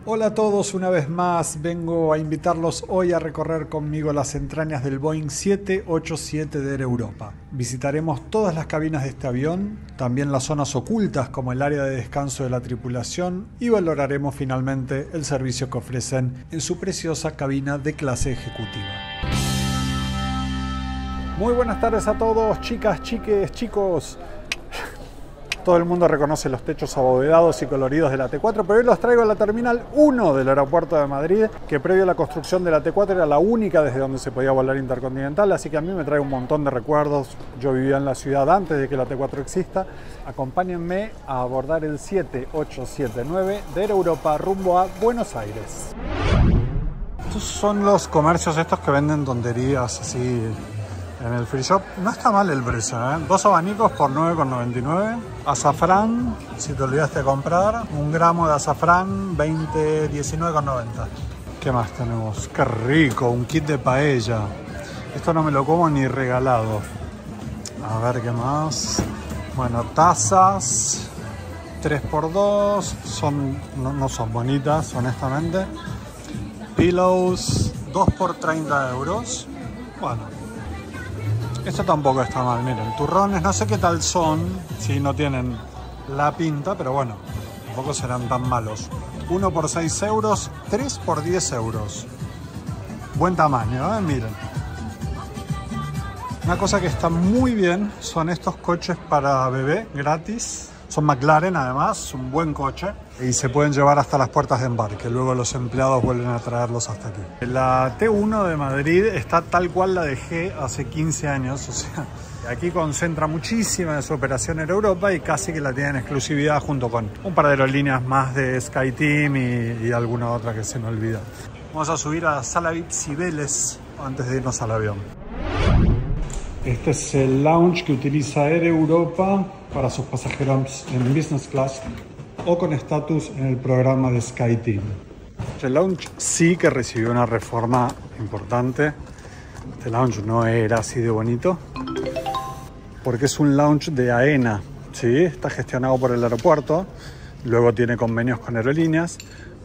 Hola a todos, una vez más vengo a invitarlos hoy a recorrer conmigo las entrañas del Boeing 787 de Air Europa. Visitaremos todas las cabinas de este avión, también las zonas ocultas como el área de descanso de la tripulación y valoraremos finalmente el servicio que ofrecen en su preciosa cabina de clase ejecutiva. Muy buenas tardes a todos, chicas, chiques, chicos. Todo el mundo reconoce los techos abovedados y coloridos de la T4, pero hoy los traigo a la Terminal 1 del aeropuerto de Madrid, que previo a la construcción de la T4 era la única desde donde se podía volar intercontinental, así que a mí me trae un montón de recuerdos. Yo vivía en la ciudad antes de que la T4 exista. Acompáñenme a abordar el 7879 de Air Europa rumbo a Buenos Aires. Estos son los comercios estos que venden tonterías así en el free shop. No está mal el precio, ¿eh? 2 abanicos por 9,99. Azafrán, si te olvidaste de comprar, 1 gramo de azafrán, 19,90. ¿Qué más tenemos? ¡Qué rico! Un kit de paella. Esto no me lo como ni regalado. A ver qué más. Bueno, tazas 3x2. No son bonitas, honestamente. Pillows 2 por 30 euros. Bueno, esto tampoco está mal, miren, turrones, no sé qué tal son, si no tienen la pinta, pero bueno, tampoco serán tan malos. 1 por 6 euros, 3 por 10 euros. Buen tamaño, miren. Una cosa que está muy bien son estos coches para bebé, gratis. Son McLaren además, un buen coche. Y se pueden llevar hasta las puertas de embarque. Luego los empleados vuelven a traerlos hasta aquí. La T1 de Madrid está tal cual la dejé hace 15 años. O sea, aquí concentra muchísima de su operación en Europa y casi que la tiene en exclusividad junto con un par de aerolíneas más de SkyTeam y alguna otra que se me olvida. Vamos a subir a Sala VIP Cibeles antes de irnos al avión. Este es el lounge que utiliza Air Europa para sus pasajeros en business class o con estatus en el programa de SkyTeam. Este lounge sí que recibió una reforma importante. Este lounge no era así de bonito porque es un lounge de AENA, ¿sí? Está gestionado por el aeropuerto, luego tiene convenios con aerolíneas,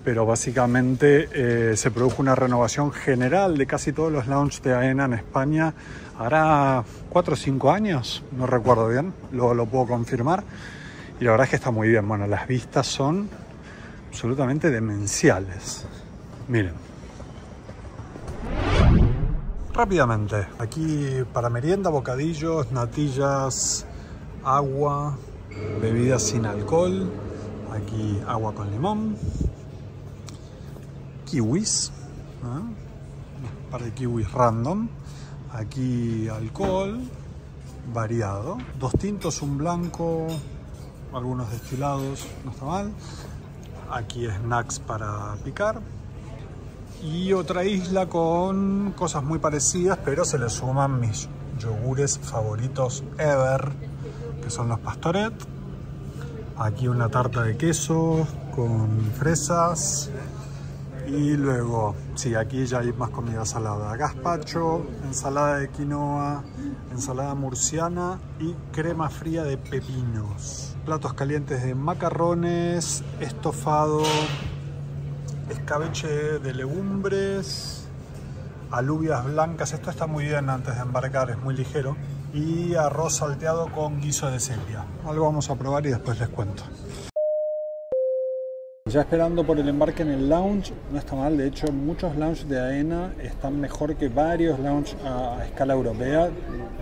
pero básicamente se produjo una renovación general de casi todos los lounges de AENA en España. Hará 4 o 5 años, no recuerdo bien, luego lo puedo confirmar. Y la verdad es que está muy bien. Bueno, las vistas son absolutamente demenciales. Miren. Rápidamente, aquí para merienda, bocadillos, natillas, agua, bebidas sin alcohol. Aquí agua con limón. Kiwis, un par de kiwis random. Aquí alcohol variado, 2 tintos, un blanco, algunos destilados, no está mal. Aquí snacks para picar y otra isla con cosas muy parecidas, pero se le suman mis yogures favoritos ever, que son los Pastoret. Aquí una tarta de queso con fresas. Y luego, sí, aquí ya hay más comida salada. Gazpacho, ensalada de quinoa, ensalada murciana y crema fría de pepinos. Platos calientes de macarrones, estofado, escabeche de legumbres, alubias blancas. Esto está muy bien antes de embarcar, es muy ligero. Y arroz salteado con guiso de sepia. Algo vamos a probar y después les cuento. Ya esperando por el embarque en el lounge, no está mal, de hecho muchos lounges de AENA están mejor que varios lounges a escala europea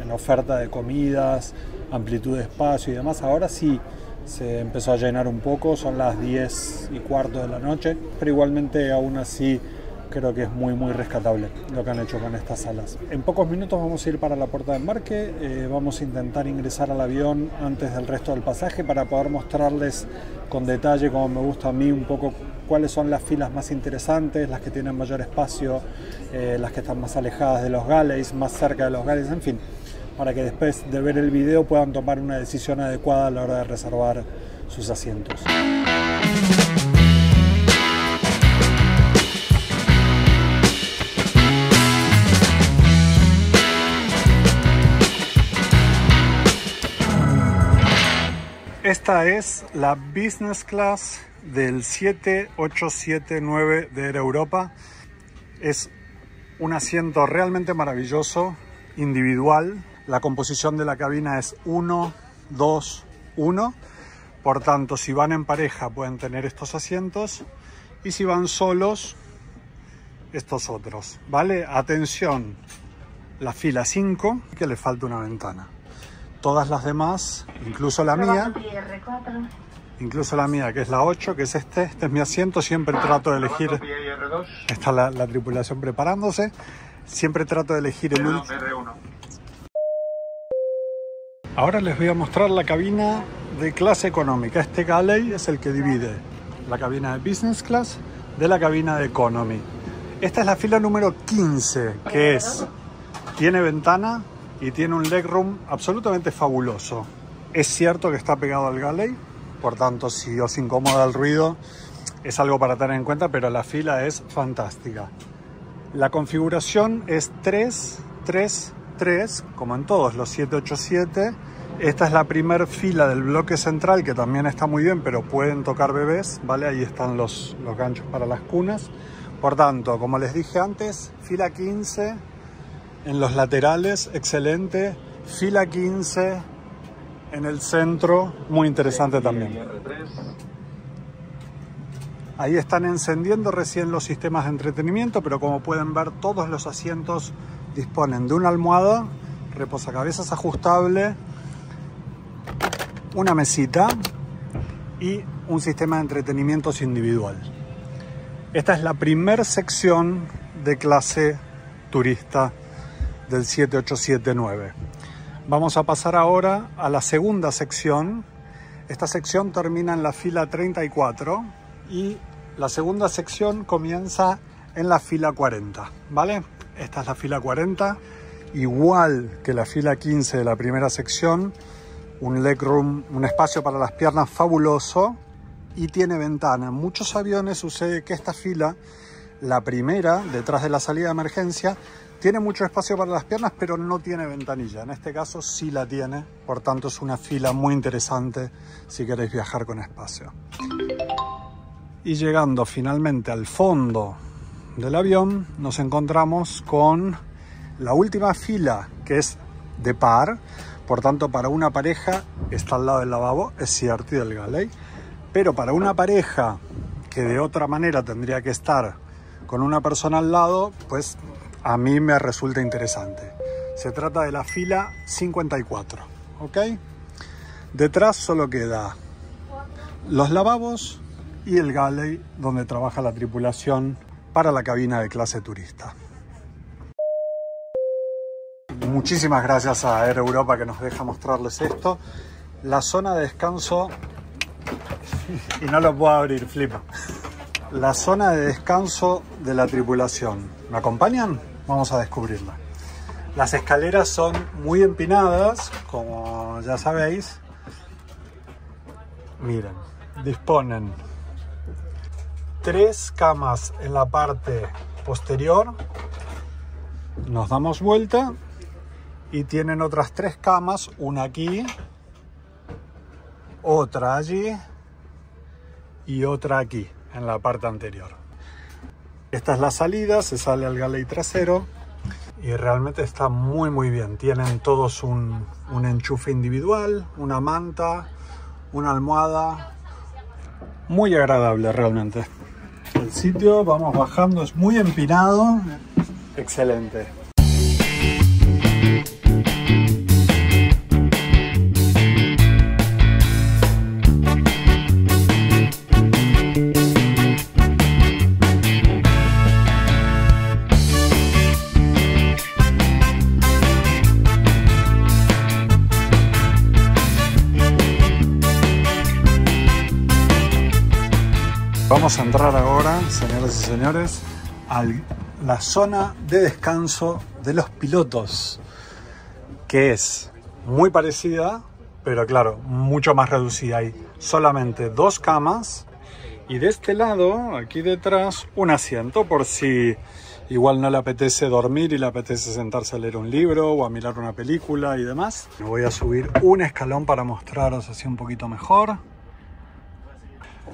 en oferta de comidas, amplitud de espacio y demás. Ahora sí se empezó a llenar un poco, son las 10:15 de la noche, pero igualmente aún así creo que es muy rescatable lo que han hecho con estas salas. En pocos minutos vamos a ir para la puerta de embarque, vamos a intentar ingresar al avión antes del resto del pasaje para poder mostrarles con detalle, como me gusta a mí, un poco cuáles son las filas más interesantes, las que tienen mayor espacio, las que están más alejadas de los galleys, más cerca de los galleys, en fin, para que después de ver el video puedan tomar una decisión adecuada a la hora de reservar sus asientos. Esta es la Business Class del 7879 de Air Europa. Es un asiento realmente maravilloso, individual. La composición de la cabina es 1, 2, 1. Por tanto, si van en pareja pueden tener estos asientos y si van solos, estos otros, ¿vale? Atención, la fila 5, que le falta una ventana. Todas las demás, incluso la mía, que es la 8, que es este es mi asiento. Siempre trato de elegir, está la tripulación preparándose, siempre trato de elegir el último. Ahora les voy a mostrar la cabina de clase económica. Este galley es el que divide la cabina de business class de la cabina de economy. Esta es la fila número 15, que tiene ventana y tiene un legroom absolutamente fabuloso. Es cierto que está pegado al galley, por tanto, si os incomoda el ruido, es algo para tener en cuenta, pero la fila es fantástica. La configuración es 3, 3, 3, como en todos los 787. Esta es la primera fila del bloque central, que también está muy bien, pero pueden tocar bebés, ¿vale? Ahí están los ganchos para las cunas. Por tanto, como les dije antes, fila 15 en los laterales, excelente. Fila 15 en el centro, muy interesante también. Ahí están encendiendo recién los sistemas de entretenimiento, pero como pueden ver, todos los asientos disponen de una almohada, reposacabezas ajustable, una mesita y un sistema de entretenimientos individual. Esta es la primera sección de clase turista del 7879. Vamos a pasar ahora a la segunda sección. Esta sección termina en la fila 34 y la segunda sección comienza en la fila 40, ¿vale? Esta es la fila 40, igual que la fila 15 de la primera sección, un legroom, un espacio para las piernas fabuloso y tiene ventana. En muchos aviones sucede que esta fila, la primera, detrás de la salida de emergencia, tiene mucho espacio para las piernas, pero no tiene ventanilla. En este caso sí la tiene, por tanto es una fila muy interesante si queréis viajar con espacio. Y llegando finalmente al fondo del avión, nos encontramos con la última fila, que es de par. Por tanto, para una pareja está al lado del lavabo, es cierto, y del galley. Pero para una pareja que de otra manera tendría que estar con una persona al lado, pues a mí me resulta interesante. Se trata de la fila 54, ¿ok? Detrás solo queda los lavabos y el galley donde trabaja la tripulación para la cabina de clase turista. Muchísimas gracias a Air Europa que nos deja mostrarles esto. La zona de descanso, y no lo puedo abrir, flipa. La zona de descanso de la tripulación. ¿Me acompañan? Vamos a descubrirla. Las escaleras son muy empinadas, como ya sabéis. Miren, disponen 3 camas en la parte posterior. Nos damos vuelta y tienen otras 3 camas, una aquí, otra allí y otra aquí, en la parte anterior. Esta es la salida, se sale al galley trasero y realmente está muy bien. Tienen todos un enchufe individual, una manta, una almohada, muy agradable realmente. El sitio, vamos bajando, es muy empinado, excelente. Vamos a entrar ahora, señoras y señores, a la zona de descanso de los pilotos, que es muy parecida, pero claro, mucho más reducida. Hay solamente 2 camas y de este lado, aquí detrás, un asiento por si igual no le apetece dormir y le apetece sentarse a leer un libro o a mirar una película y demás. Me voy a subir un escalón para mostraros así un poquito mejor.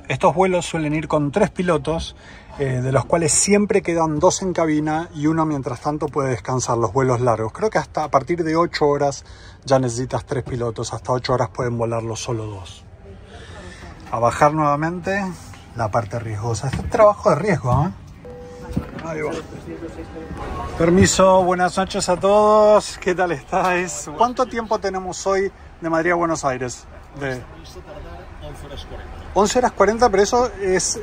Estos vuelos suelen ir con 3 pilotos, de los cuales siempre quedan 2 en cabina y uno mientras tanto puede descansar, los vuelos largos. Creo que hasta a partir de 8 horas ya necesitas 3 pilotos, hasta 8 horas pueden volarlo solo 2. A bajar nuevamente la parte riesgosa. Este es trabajo de riesgo, ¿eh? Ahí va. Permiso, buenas noches a todos. ¿Qué tal estáis? ¿Cuánto tiempo tenemos hoy de Madrid a Buenos Aires? De 11 horas 40. 11 horas 40, pero eso es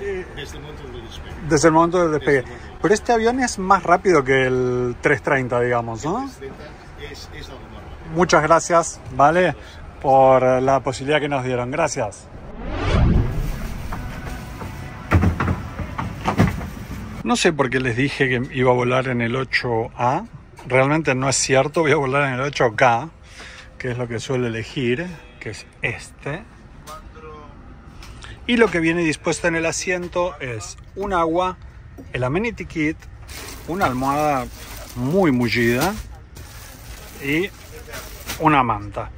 desde el momento del despegue. Pero este avión es más rápido que el 330, digamos, ¿no? Es algo más rápido. Muchas gracias, ¿vale? Por la posibilidad que nos dieron. Gracias. No sé por qué les dije que iba a volar en el 8A. Realmente no es cierto, voy a volar en el 8K, que es lo que suelo elegir, que es este. Y lo que viene dispuesto en el asiento es un agua, el amenity kit, una almohada muy mullida y una manta.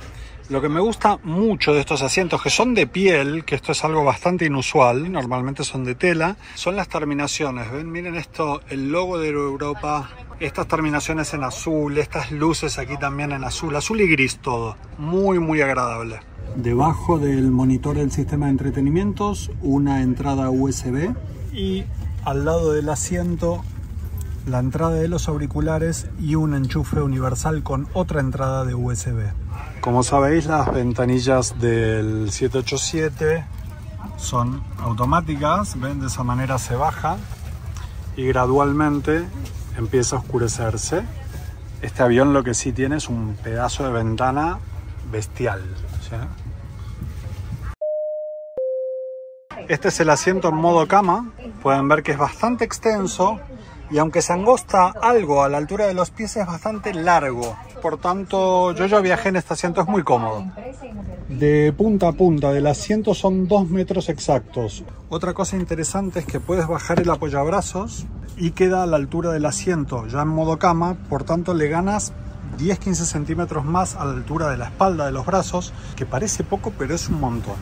Lo que me gusta mucho de estos asientos, que son de piel, que esto es algo bastante inusual, normalmente son de tela, son las terminaciones. ¿Ven? Miren esto, el logo de Europa, estas terminaciones en azul, estas luces aquí también en azul, azul y gris todo. Muy, muy agradable. Debajo del monitor del sistema de entretenimientos, una entrada USB y al lado del asiento la entrada de los auriculares y un enchufe universal con otra entrada de USB. Como sabéis, las ventanillas del 787 son automáticas, ven, de esa manera se baja y gradualmente empieza a oscurecerse. Este avión lo que sí tiene es un pedazo de ventana bestial, ¿sí? Este es el asiento en modo cama, pueden ver que es bastante extenso y aunque se angosta algo a la altura de los pies es bastante largo. Por tanto, yo ya viajé en este asiento, es muy cómodo. De punta a punta del asiento son 2 metros exactos. Otra cosa interesante es que puedes bajar el apoyabrazos y queda a la altura del asiento, ya en modo cama, por tanto le ganas 10-15 centímetros más a la altura de la espalda, de los brazos, que parece poco, pero es un montón.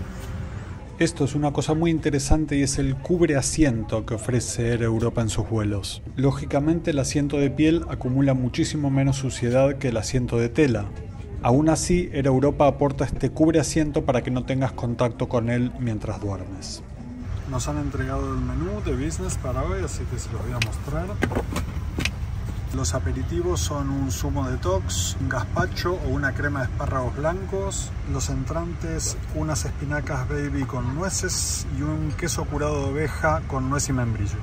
Esto es una cosa muy interesante y es el cubre asiento que ofrece Air Europa en sus vuelos. Lógicamente el asiento de piel acumula muchísimo menos suciedad que el asiento de tela. Aún así, Air Europa aporta este cubre asiento para que no tengas contacto con él mientras duermes. Nos han entregado el menú de business para hoy, así que se los voy a mostrar. Los aperitivos son un zumo detox, un gazpacho o una crema de espárragos blancos. Los entrantes, unas espinacas baby con nueces y un queso curado de oveja con nuez y membrillo.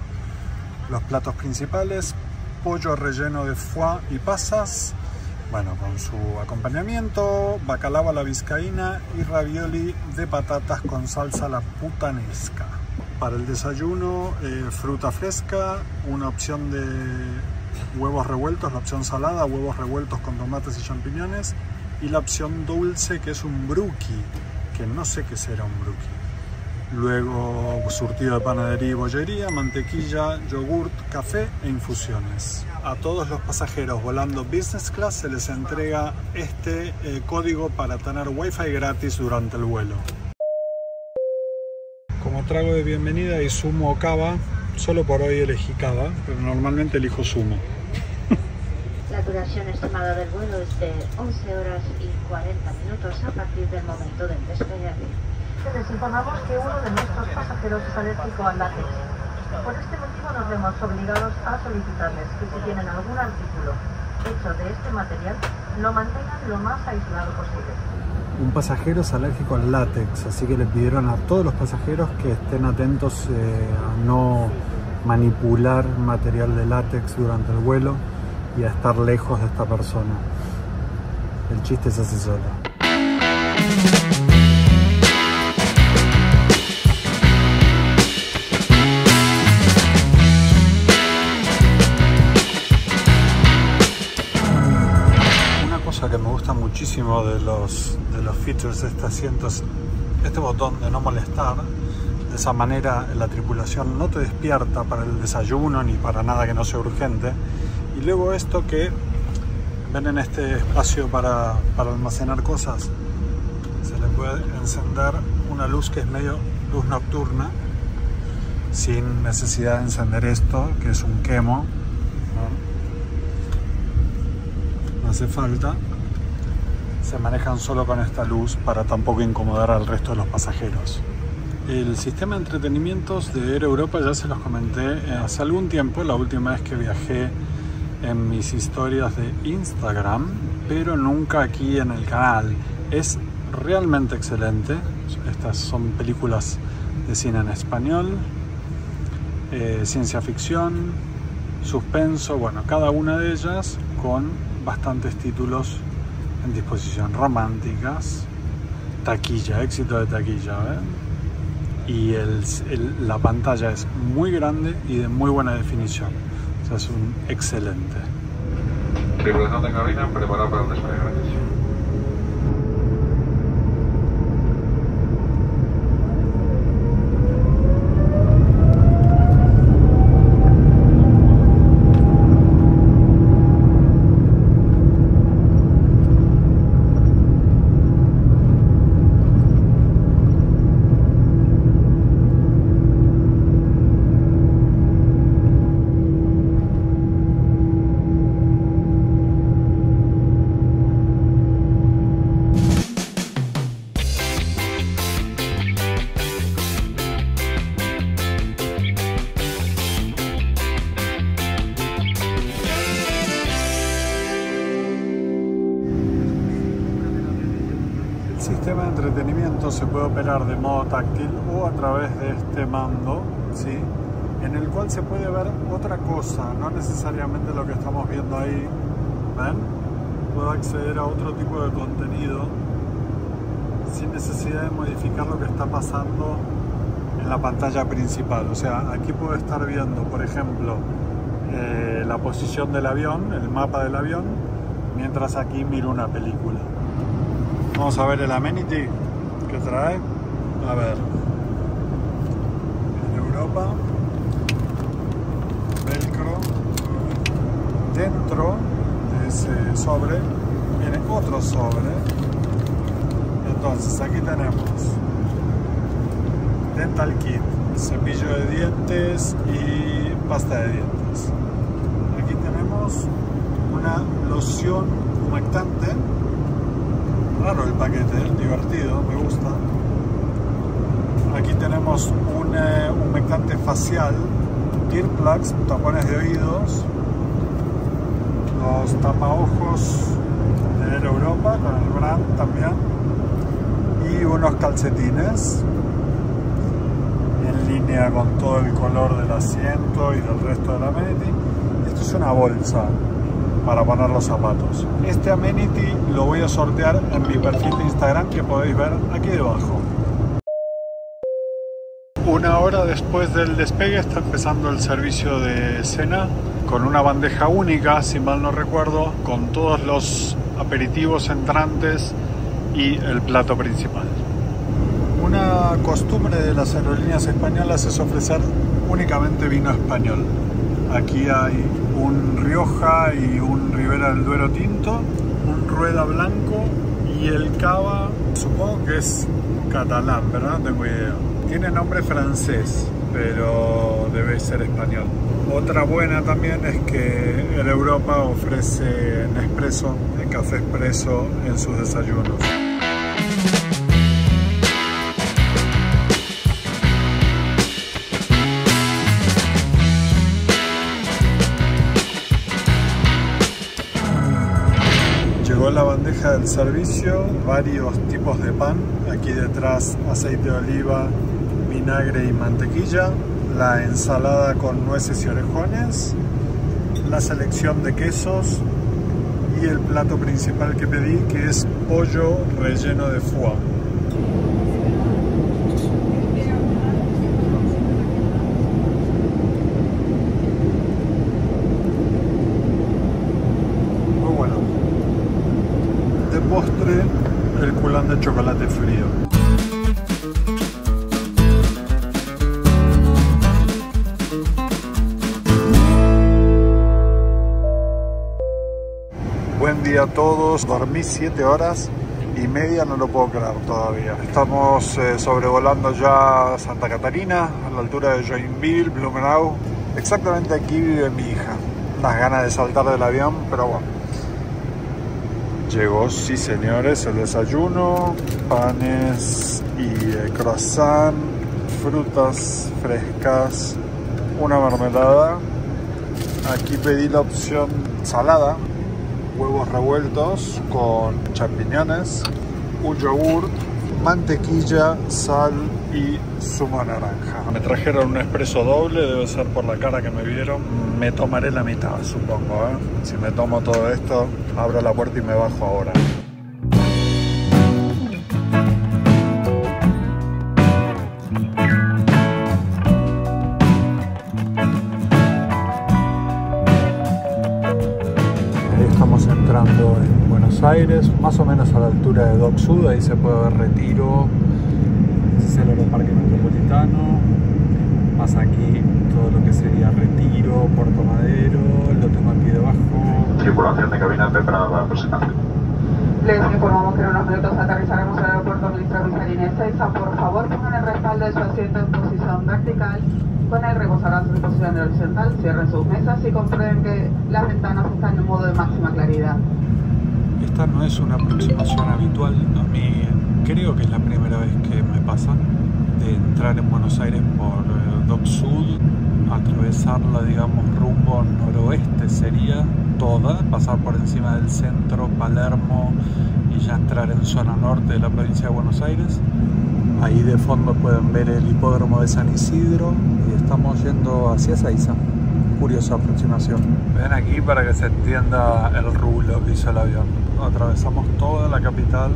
Los platos principales, pollo relleno de foie y pasas, bueno, con su acompañamiento, bacalao a la vizcaína y ravioli de patatas con salsa a la putanesca. Para el desayuno, fruta fresca, una opción de huevos revueltos, la opción salada, huevos revueltos con tomates y champiñones, y la opción dulce, que es un brookie, que no sé qué será un brookie. Luego surtido de panadería y bollería, mantequilla, yogurt, café e infusiones. A todos los pasajeros volando business class se les entrega este código para tener wifi gratis durante el vuelo. Como trago de bienvenida y zumo o cava. Solo por hoy elegí cava, pero normalmente elijo zumo. La duración estimada del vuelo es de 11 horas y 40 minutos a partir del momento del despegue. Les informamos que uno de nuestros pasajeros es alérgico al látex. Por este motivo nos vemos obligados a solicitarles que si tienen algún artículo hecho de este material, lo mantengan lo más aislado posible. Un pasajero es alérgico al látex, así que le pidieron a todos los pasajeros que estén atentos a no manipular material de látex durante el vuelo y a estar lejos de esta persona. El chiste se hace solo. Que me gusta muchísimo de los features de este asiento es este botón de no molestar. De esa manera la tripulación no te despierta para el desayuno ni para nada que no sea urgente. Y luego esto que ven en este espacio para almacenar cosas, se le puede encender una luz que es medio luz nocturna sin necesidad de encender esto, que es un quemo. No hace falta. Se manejan solo con esta luz para tampoco incomodar al resto de los pasajeros. El sistema de entretenimientos de Air Europa ya se los comenté hace algún tiempo, la última vez que viajé en mis historias de Instagram, pero nunca aquí en el canal. Es realmente excelente. Estas son películas de cine en español, ciencia ficción, suspenso, bueno, cada una de ellas con bastantes títulos en disposición, románticas, taquilla, éxito de taquilla, ¿ven? Y la pantalla es muy grande y de muy buena definición. O sea, es un excelente. Tripulación de cabina, preparada para un despegue. Gracias. El sistema de entretenimiento se puede operar de modo táctil o a través de este mando, ¿sí? En el cual se puede ver otra cosa, no necesariamente lo que estamos viendo ahí. ¿Ven? Puedo acceder a otro tipo de contenido sin necesidad de modificar lo que está pasando en la pantalla principal. O sea, aquí puedo estar viendo, por ejemplo, la posición del avión, el mapa del avión, mientras aquí miro una película. Vamos a ver el amenity que trae. A ver, en Europa, velcro. Dentro de ese sobre viene otro sobre. Entonces aquí tenemos dental kit, cepillo de dientes y pasta de dientes. Aquí tenemos una loción humectante. Raro el paquete, divertido, me gusta. Aquí tenemos un humectante facial, earplugs, tapones de oídos, los tapaojos de Air Europa con el brand también, y unos calcetines en línea con todo el color del asiento y del resto del amenity. Esto es una bolsa para poner los zapatos. Este amenity lo voy a sortear en mi perfil de Instagram, que podéis ver aquí debajo. Una hora después del despegue está empezando el servicio de cena con una bandeja única, si mal no recuerdo, con todos los aperitivos entrantes y el plato principal. Una costumbre de las aerolíneas españolas es ofrecer únicamente vino español. Aquí hay un Rioja y un Ribera del Duero tinto, un Rueda blanco y el Cava, supongo que es catalán, pero no tengo idea. Tiene nombre francés, pero debe ser español. Otra buena también es que Air Europa ofrece Nespresso, el café expreso en sus desayunos. Llegó la bandeja del servicio, varios tipos de pan, aquí detrás aceite de oliva, vinagre y mantequilla, la ensalada con nueces y orejones, la selección de quesos y el plato principal que pedí, que es pollo relleno de foie. Muy bueno. De postre, el culán de chocolate frío. Buen día a todos. Dormí 7 horas 1:30, no lo puedo creer todavía. Estamos sobrevolando ya Santa Catarina, a la altura de Joinville, Blumenau. Exactamente aquí vive mi hija. Unas ganas de saltar del avión, pero bueno. Llegó, sí señores, el desayuno, panes y croissant, frutas frescas, una mermelada. Aquí pedí la opción salada, huevos revueltos con champiñones, un yogur, mantequilla, sal y zumo de naranja. Me trajeron un espresso doble, debe ser por la cara que me vieron. Me tomaré la mitad, supongo, ¿eh? Si me tomo todo esto, abro la puerta y me bajo ahora. Estamos entrando en Buenos Aires, más o menos a la altura de Dock Sud. Ahí se puede ver Retiro, ese es el Aeroparque Metropolitano, más aquí todo lo que sería Retiro, Puerto Madero, lo tengo aquí debajo. Tripulación de cabina preparada para aproximación. Les informamos que en unos minutos aterrizaremos al aeropuerto Ministro Visarín Ezeiza. Por favor, pongan el respaldo de su asiento en posición vertical. Con el reposarán su posición horizontal, cierren sus mesas y comprueben que las ventanas están en modo de máxima claridad. Esta no es una aproximación habitual, a mí creo que es la primera vez que me pasa de entrar en Buenos Aires por Dock Sud, atravesarla, digamos, rumbo noroeste sería toda, pasar por encima del centro, Palermo, y ya entrar en zona norte de la provincia de Buenos Aires. Ahí de fondo pueden ver el hipódromo de San Isidro y estamos yendo hacia Ezeiza. Curiosa aproximación. Ven aquí para que se entienda el rulo que hizo el avión. Atravesamos toda la capital,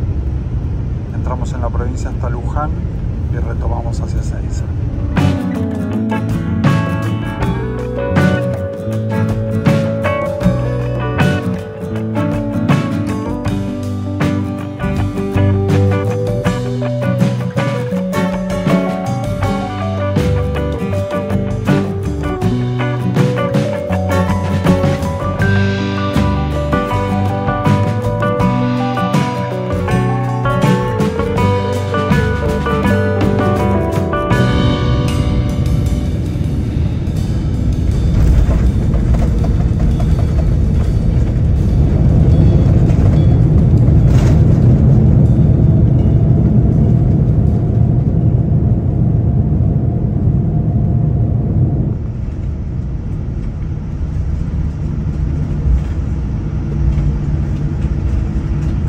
entramos en la provincia hasta Luján y retomamos hacia Ezeiza.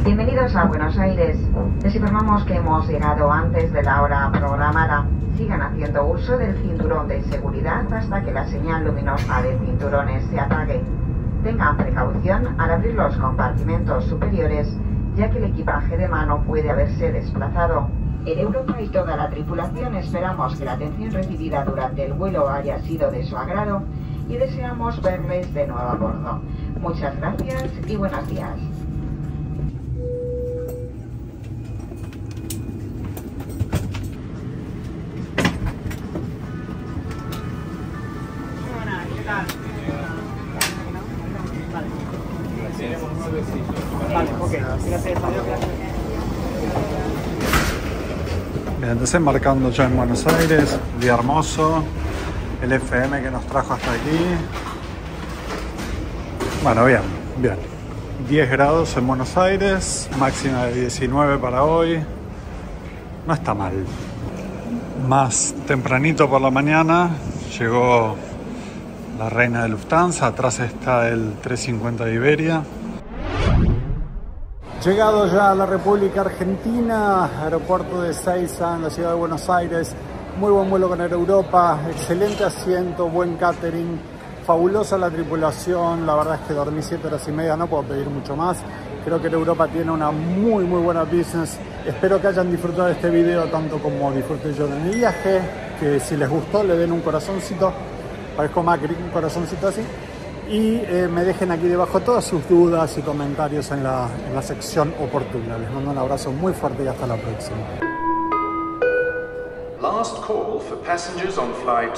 Bienvenidos a Buenos Aires. Les informamos que hemos llegado antes de la hora programada. Sigan haciendo uso del cinturón de seguridad hasta que la señal luminosa de cinturones se apague. Tengan precaución al abrir los compartimentos superiores, ya que el equipaje de mano puede haberse desplazado. En Europa y toda la tripulación esperamos que la atención recibida durante el vuelo haya sido de su agrado y deseamos verles de nuevo a bordo. Muchas gracias y buenos días. Bien, desembarcando ya en Buenos Aires, día hermoso, el FM que nos trajo hasta aquí. Bueno, bien. 10 grados en Buenos Aires, máxima de 19 para hoy. No está mal. Más tempranito por la mañana llegó la reina de Lufthansa, atrás está el 350 de Iberia. Llegado ya a la República Argentina, aeropuerto de Ezeiza, en la ciudad de Buenos Aires. Muy buen vuelo con Air Europa, excelente asiento, buen catering, fabulosa la tripulación. La verdad es que dormí 7 horas y media, no puedo pedir mucho más. Creo que Air Europa tiene una muy buena business. Espero que hayan disfrutado de este video tanto como disfruté yo de mi viaje. Que si les gustó le den un corazoncito, parezco Macri, un corazoncito así. Y me dejen aquí debajo todas sus dudas y comentarios en la sección oportuna. Les mando un abrazo muy fuerte y hasta la próxima. Last call for passengers on flight